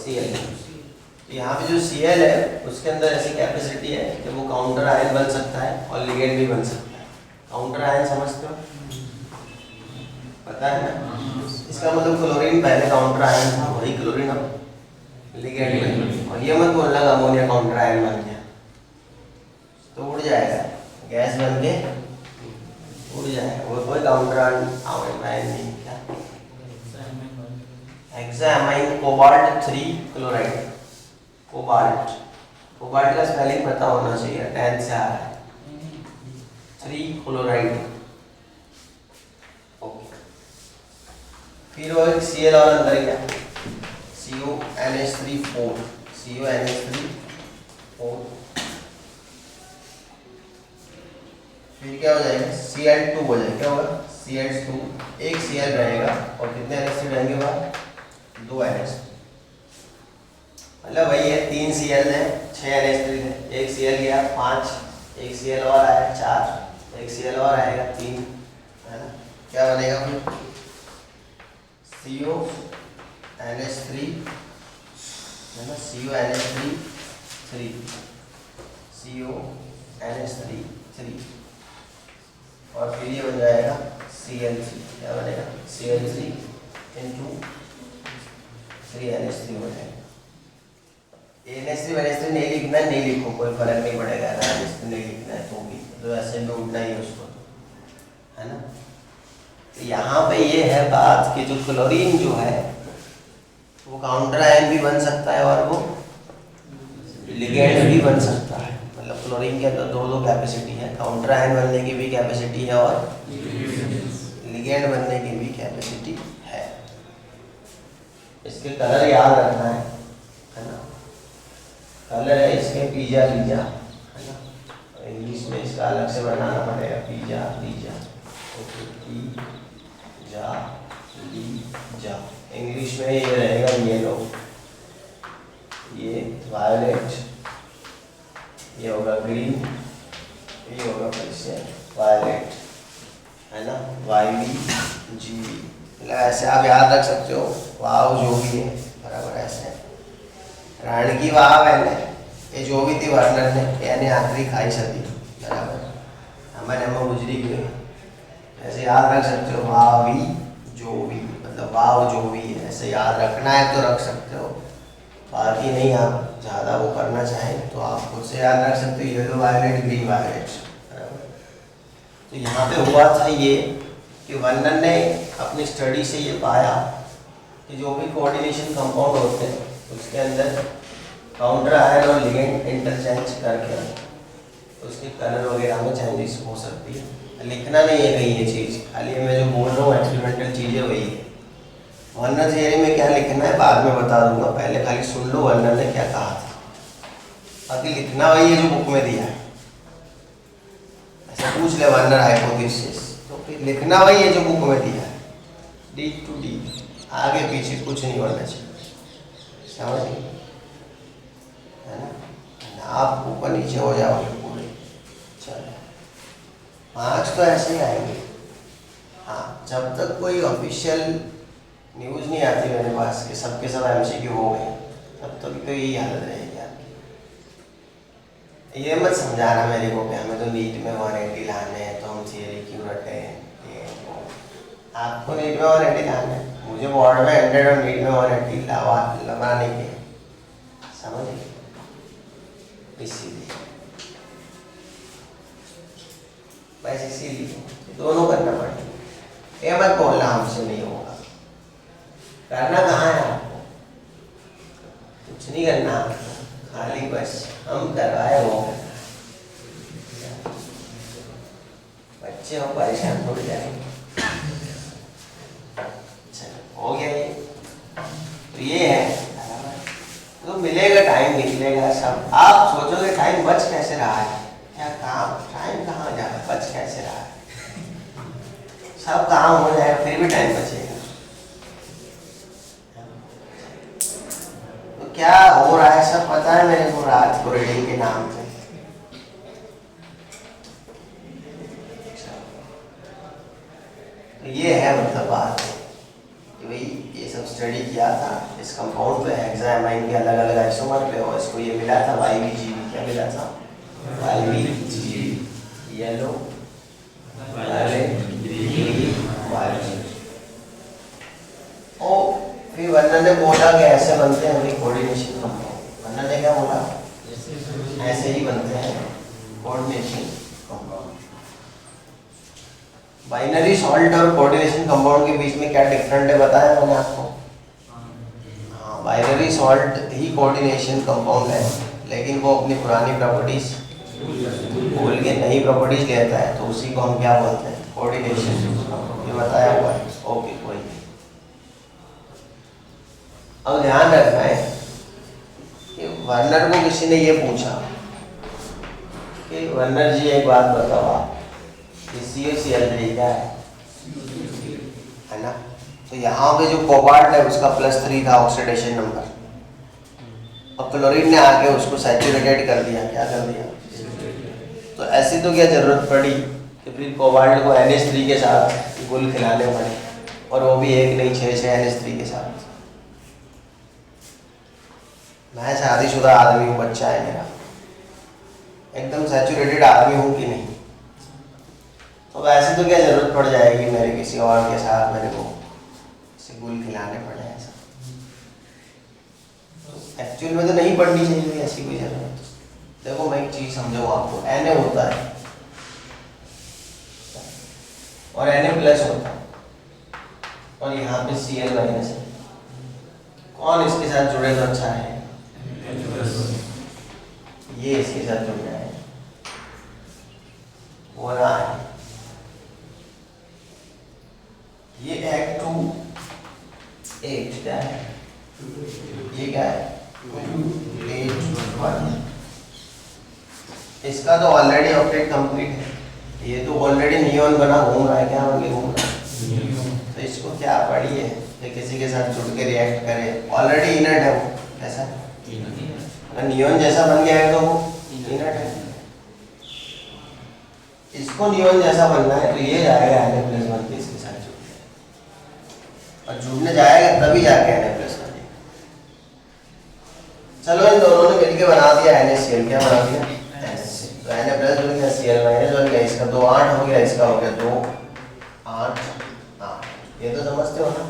Cl। तो यहाँ पे जो Cl है उसके अंदर ऐसी कैपेसिटी है कि वो काउंटर आयन बन सकता है और लिगेंड भी बन सकता है। काउंटर आयन समझते हो? पता है ना? इसका मतलब क्लोरीन पहले काउंटर आयन था, वही क्लोरीन अब लिगेंड बन। और ये मत बोलना अमोनिया काउंटर आयन बन गया तो उड़ जाएगा, गैस बन के उड़ जाएगा, वो कोई काउंटर आयन नहीं। क्या? हेक्साएमाइन कोबाल्ट 3 क्लोराइड। कोबाल्ट, कोबाल्ट का स्पेलिंग पता होना चाहिए, 10 से आ रहा है। 3 क्लोराइड, ओके। फिर वो एक Cl और अंदर गया, CONH3 4, CONH3 4। फिर क्या हो जाएगा? Cl2 हो जाएगा। क्या होगा? Cl2, एक Cl रहेगा और कितने NH3 रहेंगे? वह 2 NH3। मतलब वही है, 3 Cl है, 6 NH3 है, एक Cl गया 5, एक Cl और आया 4, एक Cl और आएगा 3, है ना? क्या बनेगा फिर? CONH3, है ना, CONH3 3, CONH3 और फिर ये बन जाएगा Cl3। क्या बनेगा? Cl3 into 3NH3 हो जाएगा। NH3 नहीं लिखना है, नहीं लिखो, कोई फर्क नहीं पड़ेगा। NH3 नहीं लिखना है तो भी तो ऐसे ढूंढना ही उसको, है ना? तो यहाँ पे ये है बात कि जो क्लोरीन जो है वो काउंटर आयन भी बन सकता है और वो लिगेंड भी बन सकता है, मतलब क्लोरीन के अंदर दो दो कैपेसिटी है, काउंटर आयन बनने की भी कैपेसिटी है और लिगेंड बनने की भी कैपेसिटी है। इसके कलर याद रखना है ना, कलर है इसके पीजा लीजा, है ना, इंग्लिश में इसका अलग से बनाना पड़ेगा, pizza Lisa, okay, pizza Lisa. English में ये रहेगा येलो, ये वायलेट, ये होगा ग्रीन, ये होगा फिर से वायलेट, है ना, YV GB, मतलब ऐसे आप याद रख सकते हो। वाव जो भी है बराबर ऐसे, रानी की वाव है ना, ये जो भी थी वर्णन ने यानी आखिरी खाई सदी बराबर, हमें नमो गुजरी गई, ऐसे याद रख सकते हो। वावी जो भी, मतलब वाव जो भी है, ऐसे याद रखना है तो रख सकते हो, बाकी नहीं। आप ज़्यादा वो करना चाहें तो आप खुद से याद रख सकते हो, येलो वायलेट ग्रीन वायलेट बराबर। तो यहाँ पे हुआ था ये कि वर्णन ने अपनी स्टडी से ये पाया कि जो भी कोऑर्डिनेशन कंपाउंड होते हैं उसके अंदर काउंटर आयन और लिगेंड इंटरचेंज करके उसके कलर वगैरह में चेंजेस हो सकती है। लिखना नहीं है कहीं ये चीज़, खाली मैं जो बोल रहा हूँ एक्सपेरिमेंटल चीज़ें वही है। वर्णन थियरी में क्या लिखना है बाद में बता दूंगा, पहले खाली सुन लो वर्णन ने क्या कहा था, बाकी लिखना वही है जो बुक में दिया है। ऐसा पूछ ले वर्णन हाइपोथेसिस, तो फिर लिखना वही है जो बुक में दिया है, D to D, आगे पीछे कुछ नहीं होना चाहिए, समझ गए, है ना। आप ऊपर नीचे हो जाओगे पूरे, चलो मार्क्स तो ऐसे ही आएंगे। हाँ, जब तक कोई ऑफिशियल न्यूज़ नहीं आती मेरे पास कि सबके सब MCQ हो गए, तब तक तो यही हालत रहेगी आपकी। ये मत समझाना मेरे को कि हमें तो नीट में 180 लाने हैं तो हम थियरी क्यों रटे हैं, ये वो। आपको नीट में 180 लाने हैं, मुझे बोर्ड में 100 और नीट में 180 लगाने के, समझिए, इसीलिए बस इसीलिए दोनों करना पड़ेगा। ये मत बोलना हमसे नहीं होगा, करना कहाँ है आपको, कुछ नहीं करना, खाली बस हम करवाए वो, बच्चे हो परेशान हो जाएंगे। हो गया ये, तो ये है तो मिलेगा, टाइम निकलेगा सब। आप सोचोगे टाइम बच कैसे रहा है, क्या काम, टाइम कहाँ जा रहा है, बच कैसे रहा है, सब काम हो जाएगा फिर भी टाइम बचेगा। तो क्या हो रहा है सब पता है मेरे को, रात को रीडिंग के नाम से। तो ये है मतलब बात कि भाई ये सब स्टडी किया था इस कंपाउंड पे, हेक्सामाइन के अलग अलग आइसोमर पे, और इसको ये मिला था YVGB, क्या मिला था, YVGB, yellow violet green violet. ओ फिर वर्णन ने बोला कि ऐसे बनते हैं कोऑर्डिनेशन कंपाउंड, वर्णन ने क्या बोला, ऐसे ही बनते हैं कोऑर्डिनेशन कंपाउंड। बाइनरी सॉल्ट और कोऑर्डिनेशन कंपाउंड के बीच में क्या डिफरेंट है बताया मैंने आपको। हाँ, बाइनरी सॉल्ट ही कोऑर्डिनेशन कंपाउंड है, लेकिन वो अपनी पुरानी प्रॉपर्टीज भूल के नई प्रॉपर्टीज लेता है, तो उसी को हम क्या बोलते हैं, कोऑर्डिनेशन, ये बताया हुआ है। ओके, कोई नहीं। अब ध्यान रखना है कि वर्नर को किसी ने ये पूछा कि वर्नर जी एक बात बताओ आप, CuCl3 क्या है ना, तो यहाँ पे जो कोबाल्ट है उसका +3 था ऑक्सीडेशन नंबर, और क्लोरीन ने आके उसको सैचुरेटेड कर दिया, क्या कर दिया, तो ऐसी तो क्या जरूरत पड़ी कि फिर कोबाल्ट को NH3 के साथ गुल खिलाने पड़े, और वो भी एक नहीं 6 NH3 के साथ। मैं शादीशुदा आदमी हूँ, बच्चा है मेरा, एकदम सैचुरेटेड आदमी हूँ कि नहीं, तो वैसे तो क्या जरूरत पड़ जाएगी मेरे किसी और के साथ मेरे को इसे गुल खिलाने पड़े ऐसा, एक्चुअल में तो नहीं पड़नी चाहिए ऐसी कोई जरूरत। देखो मैं एक चीज समझाऊँ आपको, Na होता है और Na+ होता है, और यहाँ पे Cl- है, कौन इसके साथ जुड़े तो अच्छा है, ये इसके साथ जुड़ जाए, वो ना है। ये Act 2 8 क्या है, ये क्या है 8 1। इसका तो ऑलरेडी ऑक्टेट कंप्लीट है, ये तो ऑलरेडी नियॉन बना घूम रहा है, क्या बन के घूम रहा है, तो इसको क्या पड़ी है कि किसी के साथ जुड़ के रिएक्ट करे, ऑलरेडी इनर्ट है वो, ऐसा अगर नियॉन जैसा बन गया है तो वो इनर्ट है। इसको नियॉन जैसा बनना है तो ये जाएगा Na+1 के इसके साथ जुड़ने, और जुड़ने जाएगा तभी जाके Na+1। चलो इन दोनों ने मिलके बना दिया NaCl, क्या बना दिया NaCl, तो Na+ बन गया Cl-1 गया, इसका 2 8 हो गया, इसका हो गया 2 8 8, ये तो समझते हो ना,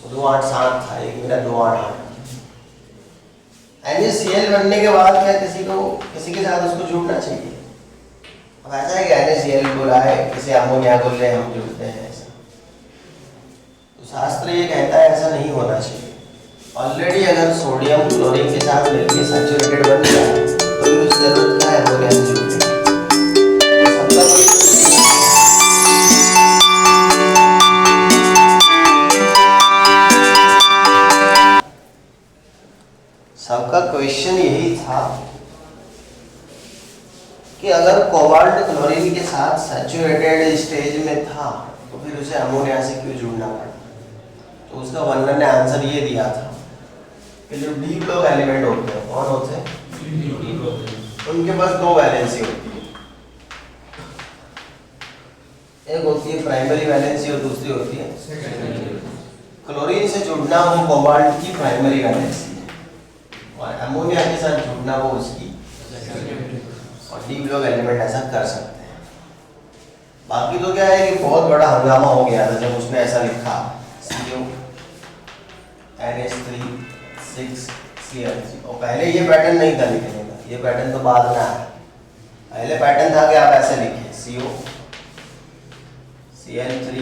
2 8 7 था, एक मेरा 2 8 8। NaCl बनने के बाद क्या किसी के साथ उसको जुड़ना चाहिए। अब ऐसा है कि NaCl बोला है, किसी अमोनिया को ले हम जुड़ते हैं, ऐसा तो शास्त्र ये कहता है ऐसा नहीं होना चाहिए। ऑलरेडी अगर सोडियम क्लोरीन के साथ मिलकर सैचुरेटेड बन गया है तो फिर उसकी जरूरत क्या है अमोनिया से जुड़ने की। सबका क्वेश्चन यही था कि अगर कोबाल्ट क्लोरीन के साथ सैचुरेटेड स्टेज में था तो फिर उसे अमोनिया से क्यों जुड़ना पड़ा, तो उसका वर्णन ने आंसर ये दिया था कि जो डी ब्लॉक एलिमेंट होते हैं, कौन होते हैं, उनके पास 2 वैलेंसी होती है, एक होती है प्राइमरी वैलेंसी और दूसरी होती है सेकेंडरी। क्लोरीन से जुड़ना वो कोबाल्ट की प्राइमरी वैलेंसी है, और अमोनिया के साथ जुड़ना वो उसकी सेकेंडरी, और डी ब्लॉक एलिमेंट ऐसा कर सकते हैं। बाकी तो क्या है कि बहुत बड़ा हंगामा हो गया था जब उसने ऐसा लिखा CO NH3 6 Cl3, और पहले ये पैटर्न नहीं था लिखने का, ये पैटर्न तो बाद में आया। पहले पैटर्न था कि आप ऐसे लिखे CO Cl3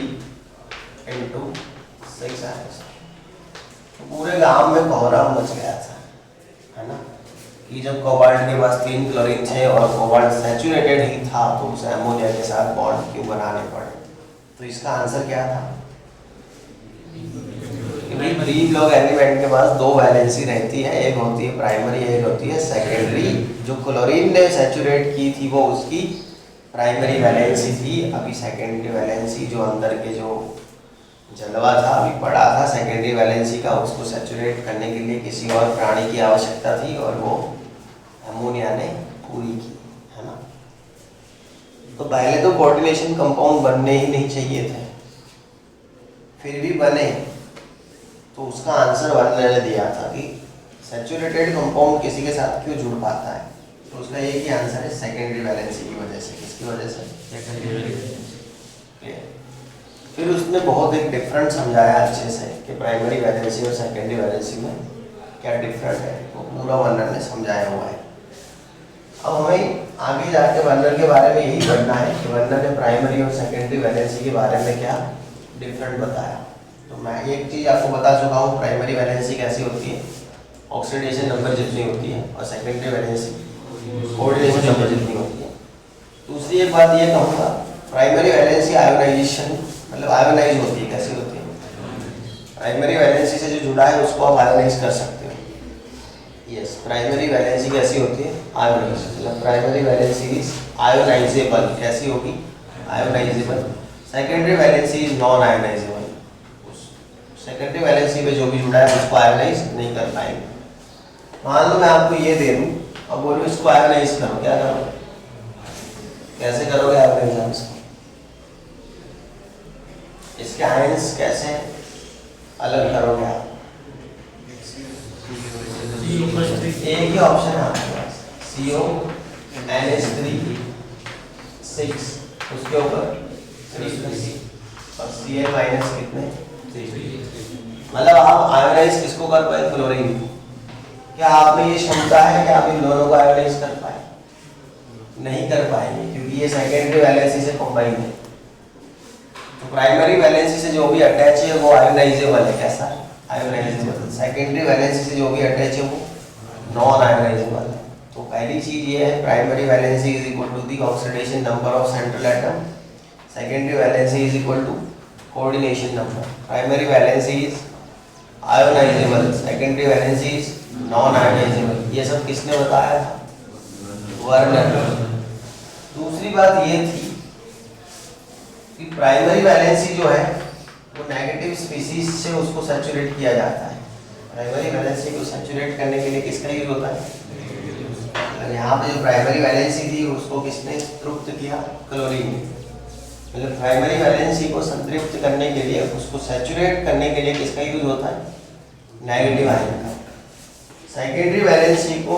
into 6 NH, तो पूरे गांव में कोहराम मच गया था, है ना, कि जब कोबाल्ट के पास 3 क्लोरीन थे और कोबाल्ट सैचुरेटेड ही था तो उसे अमोनिया के साथ बॉन्ड क्यों बनाने पड़े। तो इसका आंसर क्या था कि डी ब्लॉक एलिमेंट के पास 2 वैलेंसी रहती है, एक होती है प्राइमरी, एक होती है सेकेंडरी। जो क्लोरीन ने सैचुरेट की थी वो उसकी प्राइमरी वैलेंसी थी, अभी सेकेंडरी वैलेंसी जो अंदर के जो जलवा था अभी पड़ा था सेकेंडरी वैलेंसी का, उसको सैचुरेट करने के लिए किसी और प्राणी की आवश्यकता थी और वो अमोनिया ने पूरी की, है ना। तो पहले तो कोऑर्डिनेशन कंपाउंड बनने ही नहीं चाहिए थे, फिर भी बने, तो उसका आंसर वर्णन ने दिया था कि सैचुरेटेड कंपाउंड किसी के साथ क्यों जुड़ पाता है, तो उसका एक ही आंसर है सेकेंडरी वैलेंसी की वजह से। किसकी वजह से, सेकेंडरी। फिर उसने बहुत एक डिफरेंट समझाया अच्छे से कि प्राइमरी वैलेंसी और सेकेंडरी वैलेंसी में क्या डिफरेंट है, वो पूरा वर्णन ने समझाया हुआ है। अब हमें आगे जाके वर्णन के बारे में यही पढ़ना है कि वर्णन ने प्राइमरी और सेकेंडरी वैलेंसी के बारे में क्या डिफरेंट बताया। तो मैं एक चीज़ आपको बता चुका हूँ, प्राइमरी वैलेंसी कैसी होती है, ऑक्सीडेशन नंबर जितनी होती है, और सेकेंडरी वैलेंसी कोऑर्डिनेशन नंबर जितनी होती है। दूसरी एक बात ये कहूँगा, प्राइमरी वैलेंसी आयोनाइजेशन मतलब आयोनाइज होती है। कैसी होती है, प्राइमरी वैलेंसी से जो जुड़ा है उसको आप आयोनाइज कर सकते हो। यस, प्राइमरी वैलेंसी कैसी होती है, आयोनाइज, मतलब प्राइमरी वैलेंसी इज आयोनाइजेबल। कैसी होगी, ionisable. Secondary valency is non ionisable, secondary valency पे जो भी जुड़ा है उसको आयोनाइज नहीं कर पाएंगे। मान लो मैं आपको ये दे दूं, अब बोलो इसको आयोनाइज करो, क्या करो, कैसे करोगे आयोनाइज आप इसको, इसके आयंस कैसे अलग करोगे आप, एक ही ऑप्शन है आपके पास, CO NH3 6 उसके ऊपर 3 और Cl माइनस कितने 3। मतलब आप आयोनाइज किसको कर पाए, क्लोरीन। क्या आप में ये क्षमता है कि आप इन दोनों को आयोनाइज कर पाए, नहीं कर पाएंगे क्योंकि ये सेकेंडरी वैलेंसी से कंबाइन है। तो प्राइमरी वैलेंसी से जो भी अटैच है वो आयोनाइजेबल है। कैसा, आयोनाइजेबल। सेकेंडरी वैलेंसी से जो भी अटैच है वो नॉन आयोनाइजेबल है। तो पहली चीज ये है primary valency is equal to the oxidation number of central atom, secondary valency is equal to coordination number. Primary valency is ionizable, secondary valency is non ionizable. ये सब किसने बताया था? वर्नर। दूसरी बात ये थी कि प्राइमरी वैलेंसी जो है वो नेगेटिव स्पीसीज से उसको सैचुरेट किया जाता है। प्राइमरी वैलेंसी को सैचुरेट करने के लिए किसका यूज होता है? यहाँ पे जो प्राइमरी वैलेंसी थी उसको किसने तृप्त किया? क्लोरीन। मतलब प्राइमरी वैलेंसी को संतृप्त करने के लिए, उसको सैचुरेट करने के लिए किसका यूज होता है? नेगेटिव आयन का। सेकेंडरी वैलेंसी को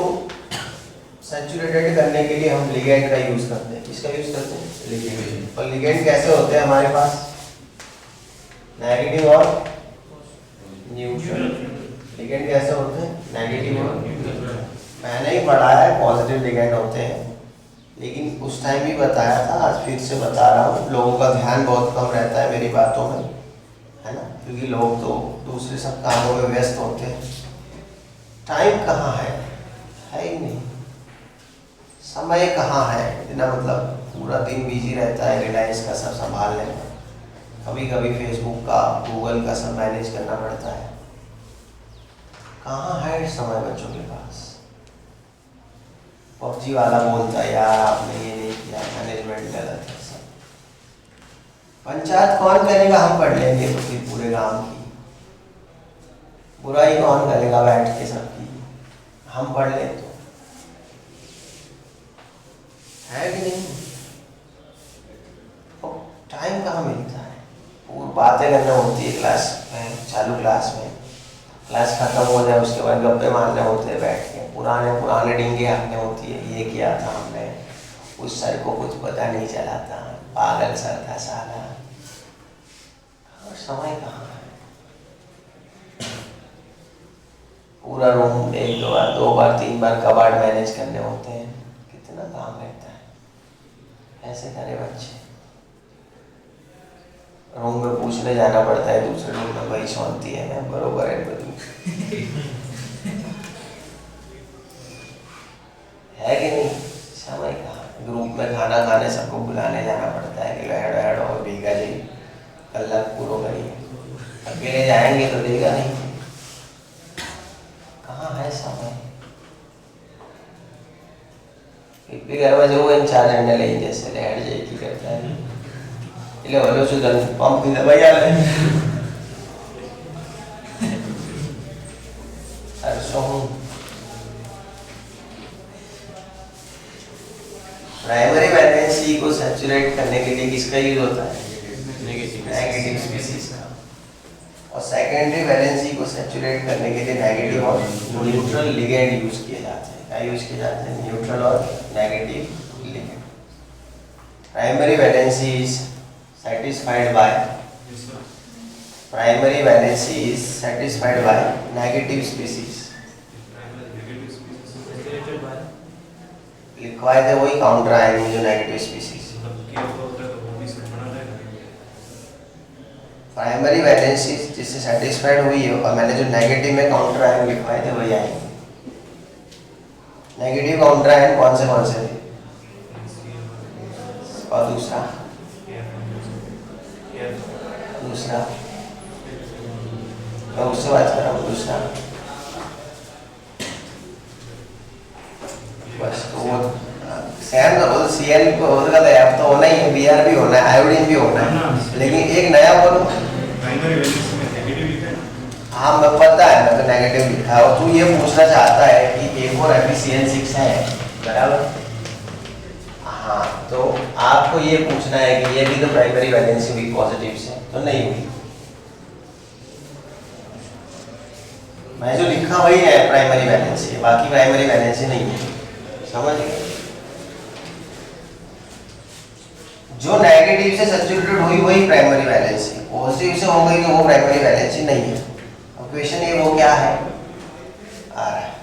सैचुरेटेड करने के लिए हम लिगेंड का यूज करते हैं। किसका यूज करते हैं? लिगेंड। और लिगेंड कैसे होते हैं हमारे पास? नेगेटिव और न्यूट्रल। लिगेंड कैसे होते हैं? नेगेटिव और न्यूट्रल। मैंने ही पढ़ा है पॉजिटिव लिगेंड होते हैं, लेकिन उस टाइम भी बताया था, आज फिर से बता रहा हूँ। लोगों का ध्यान बहुत कम रहता है मेरी बातों में, है ना, क्योंकि लोग तो दूसरे सब कामों में व्यस्त होते हैं। टाइम कहाँ है ही नहीं, समय कहाँ है, इतना मतलब पूरा दिन बिजी रहता है रिलायंस का सब संभालने में। कभी कभी फेसबुक का, गूगल का सब मैनेज करना पड़ता है। कहाँ है समय बच्चों के पास? पबजी वाला बोलता है यार आपने ये नहीं किया, मैनेजमेंट गलत है सब। पंचायत कौन करेगा? हम पढ़ लेंगे तो फिर पूरे गांव की। बुराई कौन करेगा बैठ के सबकी? हम पढ़ ले तो। है कि नहीं? तो टाइम कहाँ मिलता है? पूरी बातें करना होती है क्लास में, चालू क्लास में। क्लास खत्म हो जाए उसके बाद गप्पे मारने होते हैं बैठ के, पुराने डिंगे हारने होती है। ये किया था हमने, उस सर को कुछ पता नहीं चला था, पागल सर था साला। और समय कहाँ है? पूरा रूम एक दो बार 3 बार कबाड़ मैनेज करने होते हैं। कितना काम रहता है। ऐसे करे बच्चे। रूम में पूछने जाना पड़ता है दूसरे रूम में, भाई शांति है मैं बरोबर है बदू है कि नहीं? समय कहाँ? ग्रुप में खाना खाने सबको बुलाने जाना पड़ता है कि लहड़ वहड़ और भीगा जी कल पूरा करिए। अकेले जाएंगे तो देगा नहीं। कहाँ है समय? भी घर में जो इन 4 झंडे ले जैसे लहड़ जाए की करता है એટલે ઓલો શું તને પંપ થી દબાઈ આવે અરસો प्राइमरी वैलेंसी को सैचुरेट करने के लिए किसका यूज होता है? नेगेटिव स्पीसीज का। और सेकेंडरी वैलेंसी को सैचुरेट करने के लिए नेगेटिव और न्यूट्रल लिगेंड यूज किए जाते हैं। क्या यूज किए जाते हैं? न्यूट्रल और negative ligand. Primary valency is satisfied by primary valency is satisfied by negative species। लिखवाए थे वही काउंटर आएंगे जो नेगेटिव स्पीसीज। प्राइमरी वैलेंसी जिससे सेटिस्फाइड हुई है और मैंने जो नेगेटिव में काउंटर आएंगे लिखवाए थे वही आएंगे। नेगेटिव काउंटर आएंगे कौन से थे? और दूसरा मैं उससे बात कर रहा हूँ। दूसरा बस तो वो सैम तो बोल CL को होगा तो F तो होना ही है, Br भी होना है, आयोडीन भी होना है, लेकिन एक नया बोलो। प्राइमरी वैलेंसी में नेगेटिव लिखा है। हाँ मैं पता है, मैं तो नेगेटिव लिखा है। और तू ये पूछना चाहता है कि A4FeCl6 है, बराबर? हाँ तो आपको ये पूछना है कि ये भी तो प्राइमरी वैलेंसी हुई पॉजिटिव से, तो नहीं हुई। मैं जो लिखा वही है प्राइमरी वैलेंसी, बाकी प्राइमरी वैलेंसी नहीं है। समझ गए? जो नेगेटिव से सैचुरेटेड हुई वही प्राइमरी वैलेंसी, पॉजिटिव से हो गई तो वो प्राइमरी वैलेंसी नहीं है। अब क्वेश्चन ये वो क्या है आ रहा है,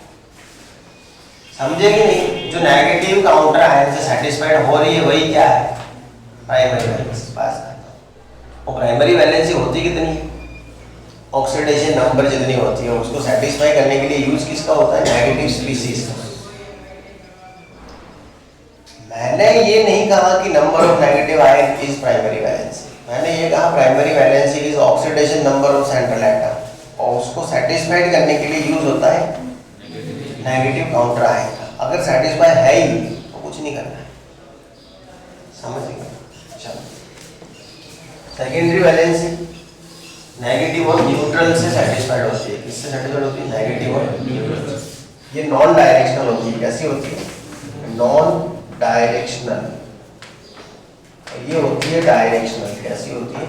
समझे कि नहीं? जो नेगेटिव काउंटर आयन से सेटिस्फाइड हो रही है वही क्या है? Primary valency. पास और प्राइमरी वैलेंसी होती कितनी है? ऑक्सीडेशन नंबर जितनी होती है उसको सेटिस्फाई करने के लिए यूज किसका होता है? नेगेटिव स्पीसीज का। मैंने ये नहीं कहा कि number of negative ion is primary valency, मैंने ये कहा primary valency is oxidation number of central atom, और उसको सेटिस्फाइड करने के लिए यूज होता है नेगेटिव काउंटर आयन का। अगर सेटिस्फाई है ही तो कुछ नहीं करना है, समझ गए? चलो, सेकेंडरी वैलेंसी नेगेटिव और न्यूट्रल से सेटिस्फाइड होती है। किससे सेटिस्फाइड होती है? नेगेटिव और न्यूट्रल। ये नॉन डायरेक्शनल होती है। कैसी होती है? Non directional. ये होती है डायरेक्शनल। कैसी होती है?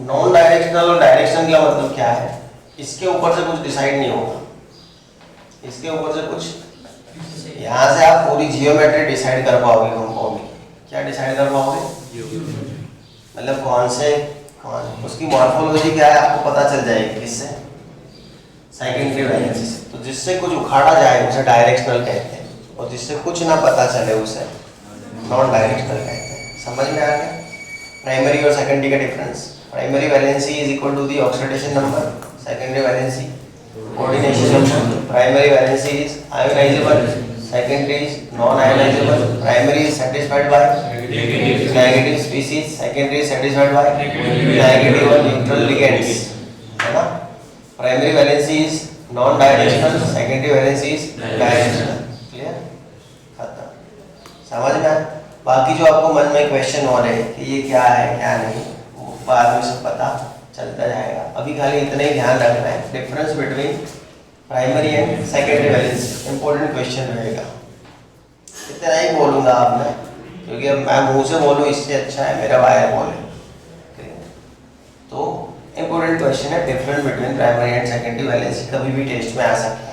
नॉन डायरेक्शनल और डायरेक्शन का मतलब क्या है? इसके ऊपर से कुछ डिसाइड नहीं होगा, इसके ऊपर से कुछ, यहाँ से आप पूरी जियोमेट्री डिसाइड कर पाओगे कंपाउंड की। क्या डिसाइड कर पाओगे? मतलब कौन उसकी मॉर्फोलॉजी क्या है आपको पता चल जाएगी। किससे? सेकेंडरी वैलेंसी से। तो जिससे कुछ उखाड़ा जाए उसे डायरेक्शनल कहते हैं, और जिससे कुछ ना पता चले उसे नॉन डायरेक्शनल कहते हैं। समझ में आ गया प्राइमरी और सेकेंडरी का difference? Primary valency is equal to the oxidation number, secondary valency coordination number. Primary valency is ionizable, secondary is non-ionizable, primary is satisfied by negative species, secondary is satisfied by negative और neutral ligands, है ना? Primary valency is non-directional, secondary valency is directional. Clear? खत्म। समझ में आया? बाकी जो आपको मन में क्वेश्चन हो रहे हैं कि ये क्या है क्या नहीं, वो बाद में सब पता चलता जाएगा। अभी खाली इतना ही ध्यान रखना है, difference between primary and secondary valency. Important question रहेगा। इतना ही बोलूँगा आप में, क्योंकि अब मैं मुंह से बोलूँ इससे अच्छा है मेरा वायर बोले। तो इंपॉर्टेंट क्वेश्चन है, difference between primary and secondary valency, कभी भी टेस्ट में आ सकता है।